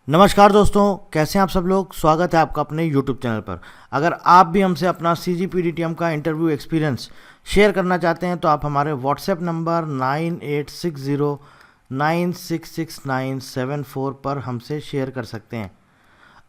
नमस्कार दोस्तों, कैसे हैं आप सब लोग। स्वागत है आपका अपने YouTube चैनल पर। अगर आप भी हमसे अपना CGPDTM का इंटरव्यू एक्सपीरियंस शेयर करना चाहते हैं तो आप हमारे व्हाट्सएप नंबर 9860966974 पर हमसे शेयर कर सकते हैं।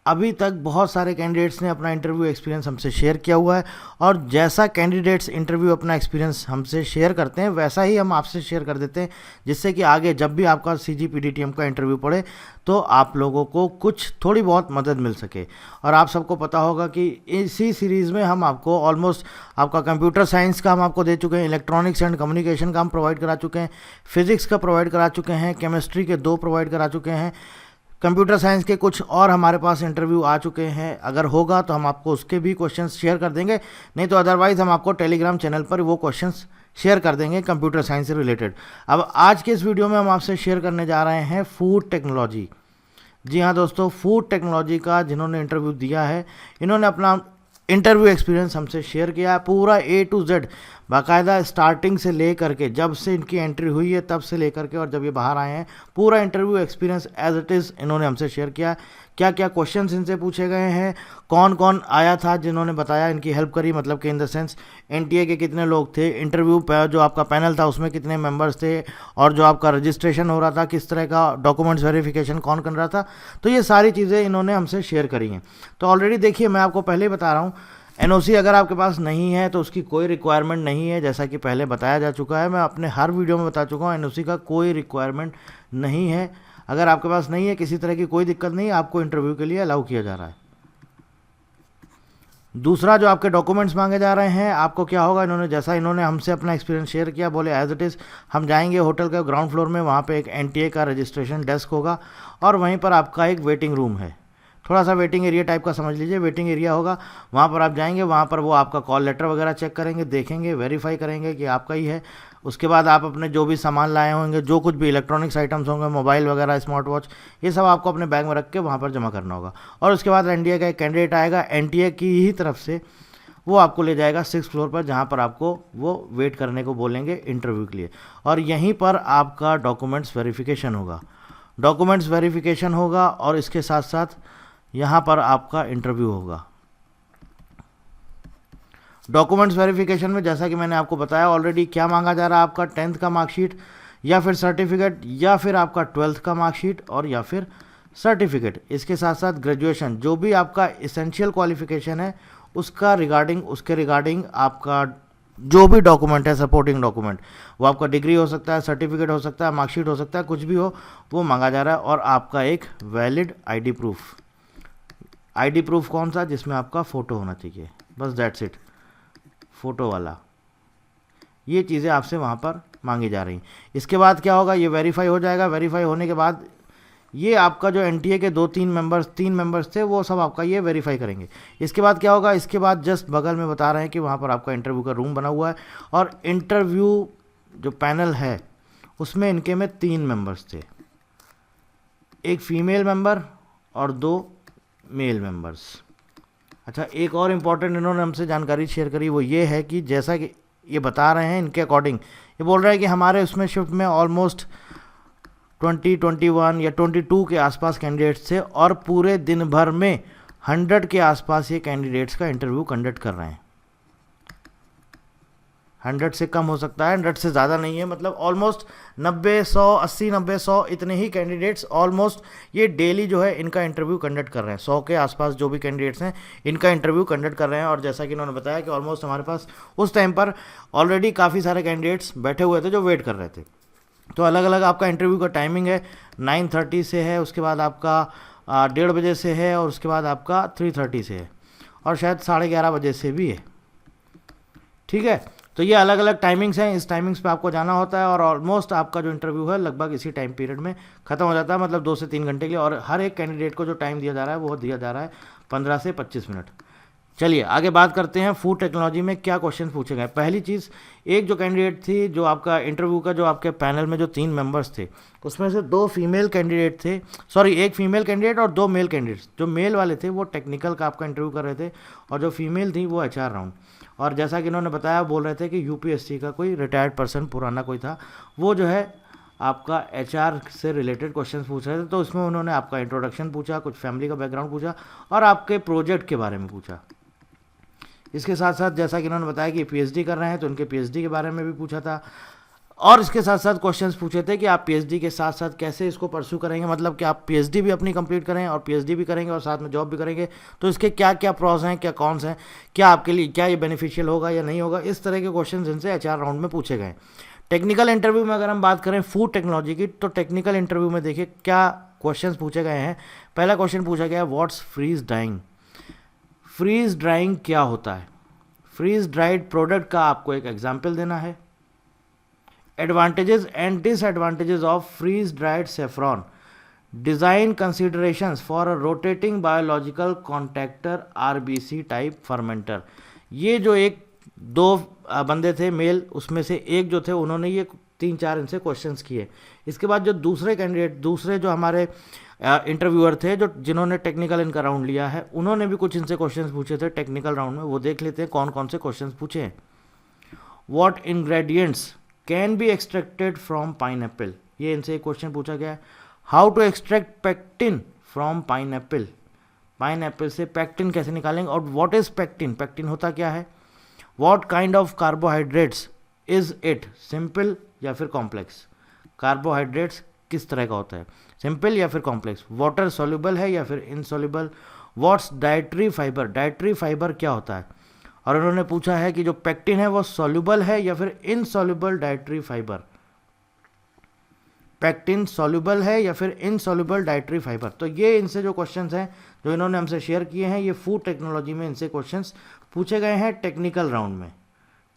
अभी तक बहुत सारे कैंडिडेट्स ने अपना इंटरव्यू एक्सपीरियंस हमसे शेयर किया हुआ है और जैसा कैंडिडेट्स इंटरव्यू अपना एक्सपीरियंस हमसे शेयर करते हैं वैसा ही हम आपसे शेयर कर देते हैं, जिससे कि आगे जब भी आपका CGPDTM का इंटरव्यू पड़े तो आप लोगों को कुछ थोड़ी बहुत मदद मिल सके। और आप सबको पता होगा कि इसी सीरीज़ में हम आपको ऑलमोस्ट आपका कंप्यूटर साइंस का हम आपको दे चुके हैं, इलेक्ट्रॉनिक्स एंड कम्युनिकेशन का हम प्रोवाइड करा चुके हैं, फिजिक्स का प्रोवाइड करा चुके हैं, केमिस्ट्री के 2 प्रोवाइड करा चुके हैं, कंप्यूटर साइंस के कुछ और हमारे पास इंटरव्यू आ चुके हैं। अगर होगा तो हम आपको उसके भी क्वेश्चंस शेयर कर देंगे, नहीं तो अदरवाइज़ हम आपको टेलीग्राम चैनल पर वो क्वेश्चंस शेयर कर देंगे कंप्यूटर साइंस से रिलेटेड। अब आज के इस वीडियो में हम आपसे शेयर करने जा रहे हैं फूड टेक्नोलॉजी। जी हाँ दोस्तों, फूड टेक्नोलॉजी का जिन्होंने इंटरव्यू दिया है, इन्होंने अपना इंटरव्यू एक्सपीरियंस हमसे शेयर किया है, पूरा A to Z बाकायदा स्टार्टिंग से ले करके जब से इनकी एंट्री हुई है तब से लेकर के और जब ये बाहर आए हैं पूरा interview experience as it is इन्होंने हमसे शेयर किया है। क्या क्या क्वेश्चंस इनसे पूछे गए हैं, कौन कौन आया था जिन्होंने बताया, इनकी हेल्प करी, मतलब कि इन द सेंस NTA के कितने लोग थे, इंटरव्यू जो आपका पैनल था उसमें कितने मेंबर्स थे, और जो आपका रजिस्ट्रेशन हो रहा था किस तरह का डॉक्यूमेंट्स वेरिफिकेशन कौन कर रहा था। तो ये सारी चीज़ें इन्होंने हमसे शेयर करी हैं। तो ऑलरेडी देखिए, मैं आपको पहले ही बता रहा हूँ, NOC अगर आपके पास नहीं है तो उसकी कोई रिक्वायरमेंट नहीं है। जैसा कि पहले बताया जा चुका है, मैं अपने हर वीडियो में बता चुका हूँ, NOC का कोई रिक्वायरमेंट नहीं है। अगर आपके पास नहीं है, किसी तरह की कोई दिक्कत नहीं है, आपको इंटरव्यू के लिए अलाउ किया जा रहा है। दूसरा, जो आपके डॉक्यूमेंट्स मांगे जा रहे हैं, आपको क्या होगा, इन्होंने हमसे अपना एक्सपीरियंस शेयर किया, बोले एज इट इज़ हम जाएंगे होटल के ग्राउंड फ्लोर में, वहाँ पे एक NTA का रजिस्ट्रेशन डेस्क होगा और वहीं पर आपका एक वेटिंग रूम है, थोड़ा सा वेटिंग एरिया टाइप का समझ लीजिए, वेटिंग एरिया होगा। वहाँ पर आप जाएंगे, वहाँ पर वो आपका कॉल लेटर वगैरह चेक करेंगे, देखेंगे, वेरीफाई करेंगे कि आपका ही है। उसके बाद आप अपने जो भी सामान लाए होंगे, जो कुछ भी इलेक्ट्रॉनिक्स आइटम्स होंगे, मोबाइल वगैरह, स्मार्ट वॉच, ये सब आपको अपने बैग में रख के वहाँ पर जमा करना होगा। और उसके बाद NTA का एक कैंडिडेट आएगा, NTA की ही तरफ से वो आपको ले जाएगा 6th फ्लोर पर, जहाँ पर आपको वो वेट करने को बोलेंगे इंटरव्यू के लिए। और यहीं पर आपका डॉक्यूमेंट्स वेरिफिकेशन होगा और इसके साथ साथ यहाँ पर आपका इंटरव्यू होगा। डॉक्यूमेंट्स वेरिफिकेशन में जैसा कि मैंने आपको बताया ऑलरेडी, क्या मांगा जा रहा है, आपका 10th का मार्कशीट या फिर सर्टिफिकेट, या फिर आपका 12th का मार्कशीट, और या फिर सर्टिफिकेट। इसके साथ साथ ग्रेजुएशन, जो भी आपका इसेंशियल क्वालिफिकेशन है उसके रिगार्डिंग आपका जो भी डॉक्यूमेंट है, सपोर्टिंग डॉक्यूमेंट, वो आपका डिग्री हो सकता है, सर्टिफिकेट हो सकता है, मार्कशीट हो सकता है, कुछ भी हो, वो मांगा जा रहा है। और आपका एक वैलिड ID प्रूफ कौन सा, जिसमें आपका फ़ोटो होना चाहिए, बस दैट्स इट, फ़ोटो वाला। ये चीज़ें आपसे वहाँ पर मांगी जा रही। इसके बाद क्या होगा, ये वेरीफाई हो जाएगा। वेरीफाई होने के बाद ये आपका जो NTA के 3 मेंबर्स थे, वो सब आपका ये वेरीफाई करेंगे। इसके बाद क्या होगा, इसके बाद जस्ट बगल में बता रहे हैं कि वहाँ पर आपका इंटरव्यू का रूम बना हुआ है, और इंटरव्यू जो पैनल है उसमें इनके में 3 मेंबर्स थे, एक फीमेल मेंबर और 2 मेल मेंबर्स। अच्छा, एक और इम्पॉर्टेंट इन्होंने हमसे जानकारी शेयर करी, वो ये है कि जैसा कि ये बता रहे हैं, इनके अकॉर्डिंग ये बोल रहे हैं कि हमारे उसमें शिफ्ट में ऑलमोस्ट 20, 21 या 22 के आसपास कैंडिडेट्स थे, और पूरे दिन भर में 100 के आसपास ये कैंडिडेट्स का इंटरव्यू कंडक्ट कर रहे हैं। 100 से कम हो सकता है, 100 से ज़्यादा नहीं है, मतलब ऑलमोस्ट 90, 100, 80, 90, 100 इतने ही कैंडिडेट्स ऑलमोस्ट ये डेली जो है इनका इंटरव्यू कंडक्ट कर रहे हैं। 100 के आसपास जो भी कैंडिडेट्स हैं इनका इंटरव्यू कंडक्ट कर रहे हैं। और जैसा कि इन्होंने बताया कि ऑलमोस्ट हमारे पास उस टाइम पर ऑलरेडी काफ़ी सारे कैंडिडेट्स बैठे हुए थे जो वेट कर रहे थे। तो अलग अलग आपका इंटरव्यू का टाइमिंग है, 9:30 से है, उसके बाद आपका 1:30 बजे से है, और उसके बाद आपका 3:30 से है, और शायद 11:30 बजे से भी है। ठीक है, तो ये अलग अलग टाइमिंग्स हैं, इस टाइमिंग्स पे आपको जाना होता है, और ऑलमोस्ट आपका जो इंटरव्यू है लगभग इसी टाइम पीरियड में ख़त्म हो जाता है, मतलब 2 से 3 घंटे के लिए। और हर एक कैंडिडेट को जो टाइम दिया जा रहा है वो दिया जा रहा है 15 से 25 मिनट। चलिए आगे बात करते हैं, फूड टेक्नोलॉजी में क्या क्वेश्चन पूछे गए। पहली चीज़, एक जो कैंडिडेट थी, जो आपका इंटरव्यू का जो आपके पैनल में जो 3 मेंबर्स थे, उसमें से 2 फीमेल कैंडिडेट थे, सॉरी, एक फीमेल कैंडिडेट और 2 मेल कैंडिडेट्स। जो मेल वाले थे वो टेक्निकल का आपका इंटरव्यू कर रहे थे, और जो फीमेल थी वो HR राउंड। और जैसा कि इन्होंने बताया, बोल रहे थे कि UPSC का कोई रिटायर्ड पर्सन पुराना कोई था, वो जो है आपका एचआर से रिलेटेड क्वेश्चन पूछ रहे थे, तो उसमें उन्होंने आपका इंट्रोडक्शन पूछा, कुछ फैमिली का बैकग्राउंड पूछा और आपके प्रोजेक्ट के बारे में पूछा। इसके साथ साथ जैसा कि उन्होंने बताया कि पीएचडी कर रहे हैं तो उनके पीएचडी के बारे में भी पूछा था, और इसके साथ साथ क्वेश्चंस पूछे थे कि आप पीएचडी के साथ साथ कैसे इसको परस्यू करेंगे, मतलब कि आप पीएचडी भी अपनी कंप्लीट करें और पीएचडी भी करेंगे और साथ में जॉब भी करेंगे, तो इसके क्या क्या प्रॉस हैं, क्या कॉन्स हैं, क्या आपके लिए क्या ये बेनिफिशियल होगा या नहीं होगा, इस तरह के क्वेश्चन इनसे एचआर राउंड में पूछे गए। टेक्निकल इंटरव्यू में अगर हम बात करें फूड टेक्नोलॉजी की, तो टेक्निकल इंटरव्यू में देखिए क्या क्वेश्चन पूछे गए हैं। पहला क्वेश्चन पूछा गया है what's freeze drying. Freeze drying क्या होता है? फ्रीज ड्राइड प्रोडक्ट का आपको एक एग्जाम्पल देना है। Advantages and disadvantages of freeze dried saffron, design considerations for a rotating biological contractor RBC type fermenter. ये जो एक दो बंदे थे मेल, उसमें से एक जो थे उन्होंने ये 3-4 इनसे क्वेश्चंस किए। इसके बाद जो दूसरे कैंडिडेट, दूसरे जो हमारे इंटरव्यूअर थे जो जिन्होंने टेक्निकल इनका राउंड लिया है, उन्होंने भी कुछ इनसे क्वेश्चंस पूछे थे टेक्निकल राउंड में। वो देख लेते हैं कौन कौन से क्वेश्चंस पूछे हैं। What ingredients can be extracted from pineapple, ये इनसे एक क्वेश्चन पूछा गया है। How to extract pectin from pineapple, pineapple से पेक्टिन कैसे निकालेंगे, और व्हाट इज पेक्टिन, पेक्टिन होता क्या है। What kind of carbohydrates is it, simple या फिर कॉम्प्लेक्स, कार्बोहाइड्रेट्स किस तरह का होता है, सिंपल या फिर कॉम्प्लेक्स। वाटर सॉल्युबल है या फिर insoluble. What's dietary fibre, dietary fibre क्या होता है। और उन्होंने पूछा है कि जो पेक्टिन है वो सॉल्युबल है या फिर insoluble dietary fibre, pectin soluble है या फिर इनसॉल्युबल डाइटरी फाइबर। तो ये इनसे जो क्वेश्चंस हैं जो इन्होंने हमसे शेयर किए हैं, ये फूड टेक्नोलॉजी में इनसे क्वेश्चंस पूछे गए हैं टेक्निकल राउंड में।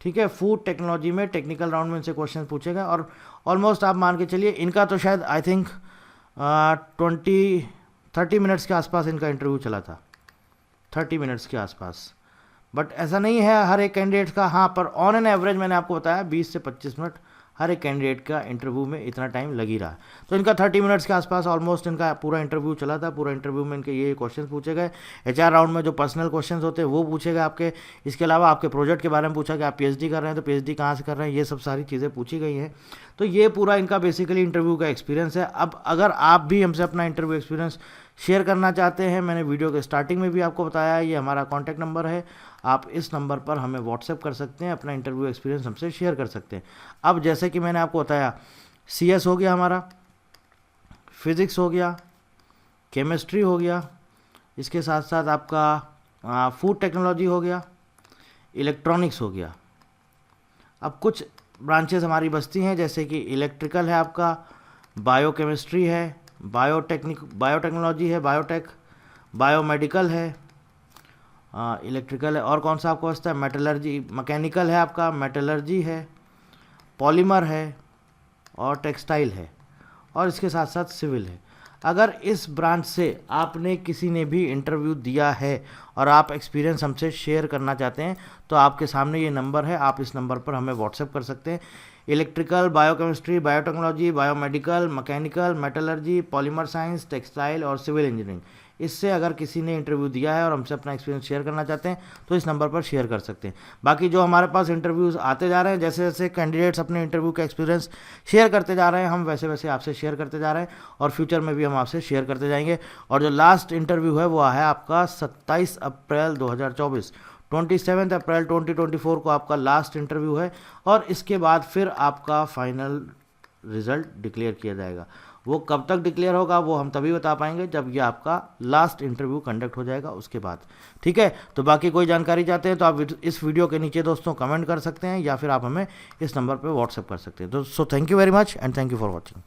ठीक है, फूड टेक्नोलॉजी में टेक्निकल राउंड में इनसे क्वेश्चन पूछे गए, और ऑलमोस्ट आप मान के चलिए इनका तो शायद आई थिंक 20-30 मिनट्स के आसपास इनका इंटरव्यू चला था, 30 मिनट्स के आसपास। बट ऐसा नहीं है हर एक कैंडिडेट का, हाँ, पर ऑन एन एवरेज मैंने आपको बताया 20 से 25 मिनट हर एक कैंडिडेट का इंटरव्यू में इतना टाइम लग ही रहा है। तो इनका 30 मिनट्स के आसपास ऑलमोस्ट इनका पूरा इंटरव्यू चला था। पूरा इंटरव्यू में इनके ये क्वेश्चन पूछे गए। एचआर राउंड में जो पर्सनल क्वेश्चंस होते हैं वो पूछे गए आपके। इसके अलावा आपके प्रोजेक्ट के बारे में पूछा कि आप पीएचडी कर रहे हैं तो पीएचडी कहाँ से कर रहे हैं, ये सब सारी चीज़ें पूछी गई हैं। तो ये पूरा इनका बेसिकली इंटरव्यू का एक्सपीरियंस है। अब अगर आप भी हमसे अपना इंटरव्यू एक्सपीरियंस शेयर करना चाहते हैं, मैंने वीडियो के स्टार्टिंग में भी आपको बताया ये हमारा कॉन्टैक्ट नंबर है, आप इस नंबर पर हमें व्हाट्सएप कर सकते हैं, अपना इंटरव्यू एक्सपीरियंस हमसे शेयर कर सकते हैं। अब जैसे कि मैंने आपको बताया सीएस हो गया हमारा, फिज़िक्स हो गया, केमिस्ट्री हो गया, इसके साथ साथ आपका फूड टेक्नोलॉजी हो गया, इलेक्ट्रॉनिक्स हो गया। अब कुछ ब्रांचेस हमारी बचती हैं जैसे कि इलेक्ट्रिकल है आपका, बायोकेमिस्ट्री है, बायोटेक्नोलॉजी है, बायोटेक, बायोमेडिकल है, इलेक्ट्रिकल है, और कौन सा आपको बचता है, मेटलर्जी, मैकेनिकल है आपका, मेटलर्जी है, पॉलीमर है और टेक्सटाइल है, और इसके साथ साथ सिविल है। अगर इस ब्रांच से आपने किसी ने भी इंटरव्यू दिया है और आप एक्सपीरियंस हमसे शेयर करना चाहते हैं तो आपके सामने ये नंबर है, आप इस नंबर पर हमें व्हाट्सएप कर सकते हैं। Electrical, biochemistry, biotechnology, biomedical, mechanical, metallurgy, polymer science, textile और सिविल इंजीनियरिंग, इससे अगर किसी ने इंटरव्यू दिया है और हमसे अपना एक्सपीरियंस शेयर करना चाहते हैं तो इस नंबर पर शेयर कर सकते हैं। बाकी जो हमारे पास इंटरव्यूज़ आते जा रहे हैं, जैसे जैसे कैंडिडेट्स अपने इंटरव्यू का एक्सपीरियंस शेयर करते जा रहे हैं, हम वैसे वैसे आपसे शेयर करते जा रहे हैं और फ्यूचर में भी हम आपसे शेयर करते जाएंगे। और जो लास्ट इंटरव्यू है वो है आपका 27 अप्रैल 2024, 27 अप्रैल 2024 को आपका लास्ट इंटरव्यू है, और इसके बाद फिर आपका फाइनल रिजल्ट डिक्लेयर किया जाएगा। वो कब तक डिक्लेयर होगा वो हम तभी बता पाएंगे जब ये आपका लास्ट इंटरव्यू कंडक्ट हो जाएगा उसके बाद। ठीक है, तो बाकी कोई जानकारी चाहते हैं तो आप इस वीडियो के नीचे दोस्तों कमेंट कर सकते हैं या फिर आप हमें इस नंबर पर व्हाट्सएप कर सकते हैं। तो so thank you very much and thank you for watching.